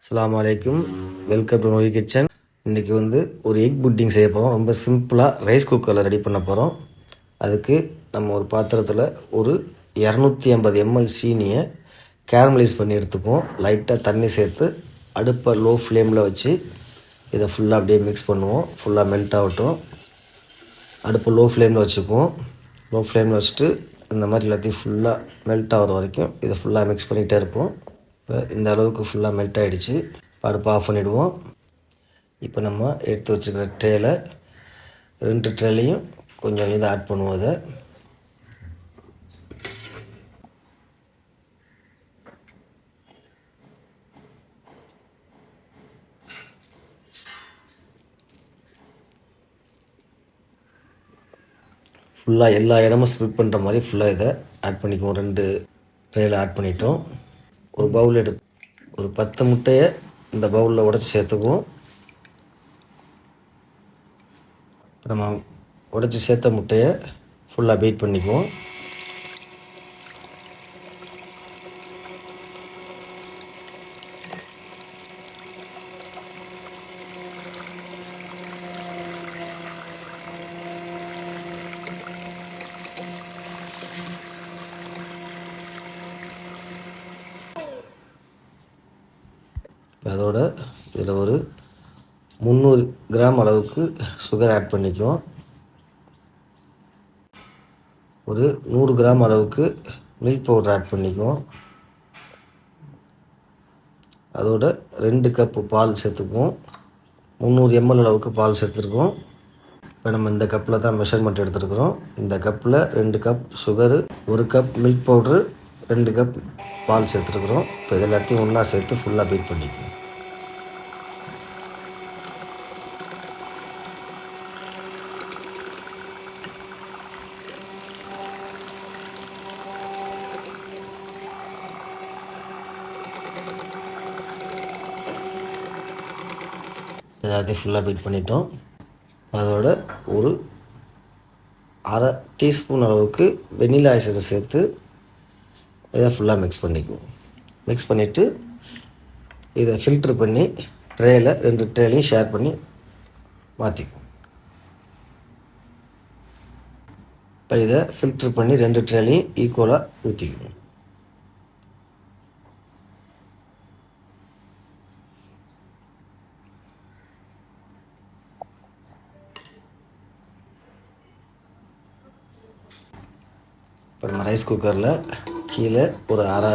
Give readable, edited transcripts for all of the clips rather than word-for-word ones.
அஸ்ஸலாமு அலைக்கும். Welcome to நோய் கிச்சன். இன்றைக்கி ஒரு எக் புட்டிங் செய்ய போகிறோம். ரொம்ப சிம்பிளாக ரைஸ் குக்கரில் ரெடி பண்ண போகிறோம். அதுக்கு நம்ம ஒரு பாத்திரத்தில் ஒரு 250 ml சீனியை கேரமலைஸ் பண்ணி எடுத்துப்போம். லைட்டாக தண்ணி சேர்த்து அடுப்பை லோ ஃப்ளேமில் வச்சு இதை ஃபுல்லாக அப்படியே மிக்ஸ் பண்ணுவோம். ஃபுல்லாக மெல்ட் ஆகட்டும். அடுப்பு லோ ஃப்ளேமில் வச்சுக்குவோம். லோ ஃப்ளேமில் வச்சுட்டு இந்த மாதிரி எல்லாத்தையும் ஃபுல்லாக மெல்ட் ஆகிற வரைக்கும் இதை ஃபுல்லாக மிக்ஸ் பண்ணிகிட்டே இருப்போம். இப்போ இந்த அளவுக்கு ஃபுல்லாக மெல்ட் ஆகிடுச்சு. அடுப்பு ஆஃப் பண்ணிவிடுவோம். இப்போ நம்ம எடுத்து வச்சுக்கிற ட்ரேயில் 2 ட்ரேலையும் கொஞ்சம் இதை ஆட் பண்ணுவோம். அதை ஃபுல்லாக எல்லா இடமும் ஸ்ப்ரிட் பண்ணுற மாதிரி ஃபுல்லாக இதை ஆட் பண்ணிக்குவோம். 2 ட்ரேயில் ஆட் பண்ணிட்டோம். ஒரு பவுல் எடுத்து ஒரு 10 முட்டையை இந்த பவுலில் உடச்சி சேர்த்துக்குவோம். இப்போ நம்ம உடச்சி சேர்த்த முட்டையை ஃபுல்லாக பீட் பண்ணிக்குவோம். அதோட இதில் ஒரு 300 கிராம் அளவுக்கு சுகர் ஆட் பண்ணிக்குவோம். ஒரு 100 கிராம் அளவுக்கு மில்க் பவுடர் ஆட் பண்ணிக்குவோம். அதோட 2 கப்பு பால் சேர்த்துக்குவோம். 300 ml அளவுக்கு பால் சேர்த்துருக்கோம். இப்போ நம்ம இந்த கப்பில் தான் மெஷர்மெண்ட் எடுத்துருக்குறோம். இந்த கப்பில் 2 cup sugar, 1 cup milk powder, 2 cup பால் சேர்த்துருக்குறோம். இப்போ இது எல்லாத்தையும் ஒன்றா சேர்த்து ஃபுல்லாக பீட் பண்ணிக்குவோம். எல்லாத்தையும் ஃபுல்லாக பீட் பண்ணிட்டோம். அதோட ஒரு 1/2 டீஸ்பூன் அளவுக்கு வெனிலா எசன்ஸை சேர்த்து இதை ஃபுல்லாக மிக்ஸ் பண்ணிக்குவோம். மிக்ஸ் பண்ணிவிட்டு இதை ஃபில்ட்ரு பண்ணி ட்ரேயில் 2 ட்ரேலையும் ஷேர் பண்ணி மாற்றிக்குவோம். இப்போ இதை ஃபில்ட்ரு பண்ணி 2 ட்ரேலையும் ஈக்குவலாக ஊற்றிக்குவோம். இப்போ நம்ம ரைஸ் குக்கரில் கீழே ஒரு 1/2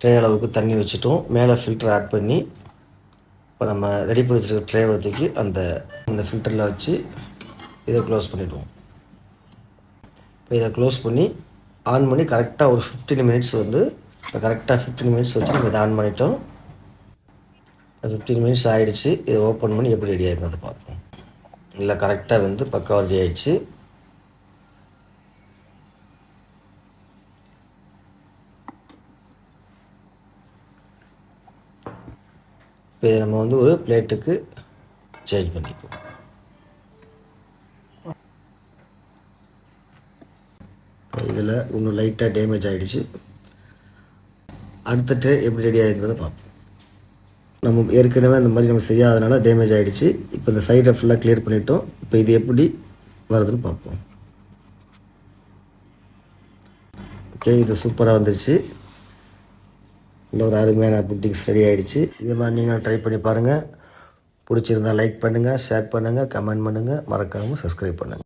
ட்ரே அளவுக்கு தண்ணி வச்சுட்டோம். மேலே ஃபில்டர் ஆட் பண்ணி இப்போ நம்ம ரெடி பண்ணி வச்சுருக்க ட்ரே ஊற்றிக்கு அந்த ஃபில்டரில் வச்சு இதை க்ளோஸ் பண்ணிவிடுவோம். இப்போ இதை க்ளோஸ் பண்ணி ஆன் பண்ணி கரெக்டாக ஒரு 15 மினிட்ஸ் இப்போ கரெக்டாக 15 மினிட்ஸ் வச்சு நம்ம இதை ஆன் பண்ணிட்டோம். 15 மினிட்ஸ் ஆகிடுச்சு. இதை ஓப்பன் பண்ணி எப்படி ரெடி ஆகிருந்தது பார்ப்போம். இல்லை கரெக்டாக பக்காவாக ரெடி ஆகிடுச்சு. இப்போ இதை நம்ம ஒரு பிளேட்டுக்கு சேஞ்ச் பண்ணிக்குவோம். இதில் இன்னும் லைட்டாக டேமேஜ் ஆகிடுச்சு. அடுத்த ட்ரே எப்படி ரெடி ஆகிருக்கிறத பார்ப்போம். நம்ம ஏற்கனவே அந்த மாதிரி நம்ம செய்யாதனால டேமேஜ் ஆகிடுச்சு. இப்போ இந்த சைடை ஃபுல்லாக கிளியர் பண்ணிட்டோம். இப்போ இது எப்படி வருதுன்னு பார்ப்போம். ஓகே, இது சூப்பராக வந்துருச்சு. இல்லை ஒரு அருமையான புட்டிங்ஸ் ரெடி ஆகிடுச்சு. இதே மாதிரி நீங்கள் ட்ரை பண்ணி பாருங்கள். பிடிச்சிருந்தால் லைக் பண்ணுங்கள், ஷேர் பண்ணுங்கள், கமெண்ட் பண்ணுங்கள், மறக்காமல் சப்ஸ்கிரைப் பண்ணுங்கள்.